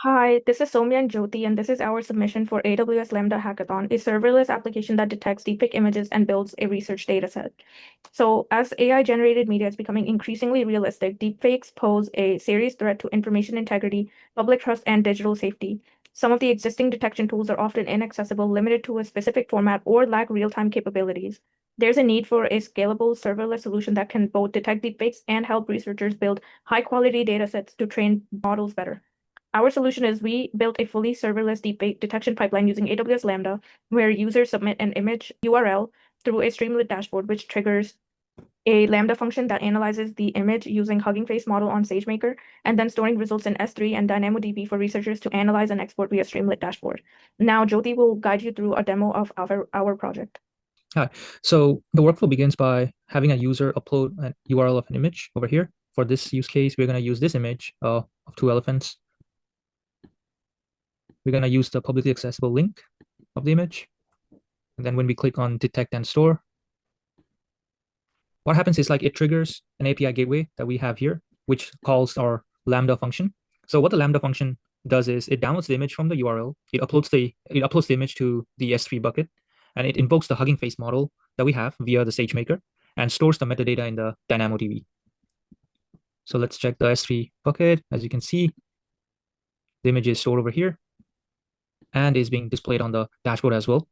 Hi, this is Soumya and Jyoti, and this is our submission for AWS Lambda Hackathon, a serverless application that detects deepfake images and builds a research dataset. So, as AI-generated media is becoming increasingly realistic, deepfakes pose a serious threat to information integrity, public trust, and digital safety. Some of the existing detection tools are often inaccessible, limited to a specific format, or lack real-time capabilities. There's a need for a scalable serverless solution that can both detect deepfakes and help researchers build high-quality datasets to train models better. Our solution is we built a fully serverless deepfake detection pipeline using AWS Lambda, where users submit an image URL through a Streamlit dashboard, which triggers a Lambda function that analyzes the image using Hugging Face model on SageMaker, and then storing results in S3 and DynamoDB for researchers to analyze and export via Streamlit dashboard. Now, Jyoti will guide you through a demo of our project. Hi. So the workflow begins by having a user upload an URL of an image over here. For this use case, we're going to use this image of two elephants. We're going to use the publicly accessible link of the image. And then when we click on detect and store, what happens is like it triggers an API gateway that we have here, which calls our Lambda function. So what the Lambda function does is it downloads the image from the URL, it uploads the image to the S3 bucket, and it invokes the Hugging Face model that we have via the SageMaker and stores the metadata in the DynamoDB. So let's check the S3 bucket. As you can see, the image is stored over here and is being displayed on the dashboard as well.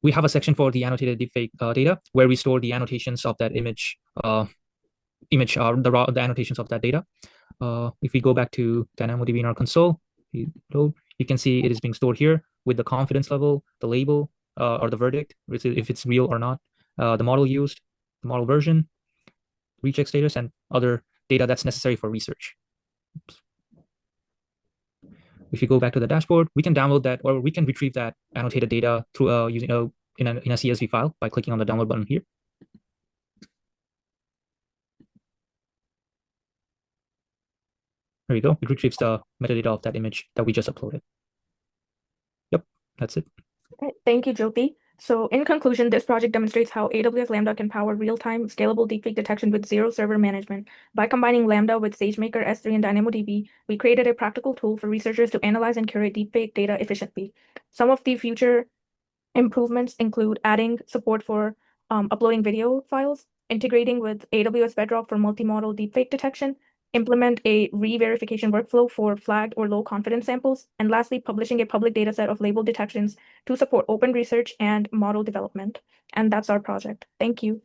We have a section for the annotated deepfake data where we store the annotations of that image, the annotations of that data. If we go back to DynamoDB in our console, you can see it is being stored here with the confidence level, the label, or the verdict, if it's real or not, the model used, the model version, recheck status, and other data that's necessary for research. Oops. If you go back to the dashboard, we can download that, or we can retrieve that annotated data through using in a CSV file by clicking on the download button here. There you go. It retrieves the metadata of that image that we just uploaded. Yep, that's it. Thank you, Jyoti. So in conclusion, this project demonstrates how AWS Lambda can power real-time scalable deepfake detection with zero server management. By combining Lambda with SageMaker, S3, and DynamoDB, we created a practical tool for researchers to analyze and curate deepfake data efficiently. Some of the future improvements include adding support for uploading video files, integrating with AWS Bedrock for multimodal deepfake detection, implement a re-verification workflow for flagged or low confidence samples, and lastly, publishing a public dataset of label detections to support open research and model development. And that's our project. Thank you.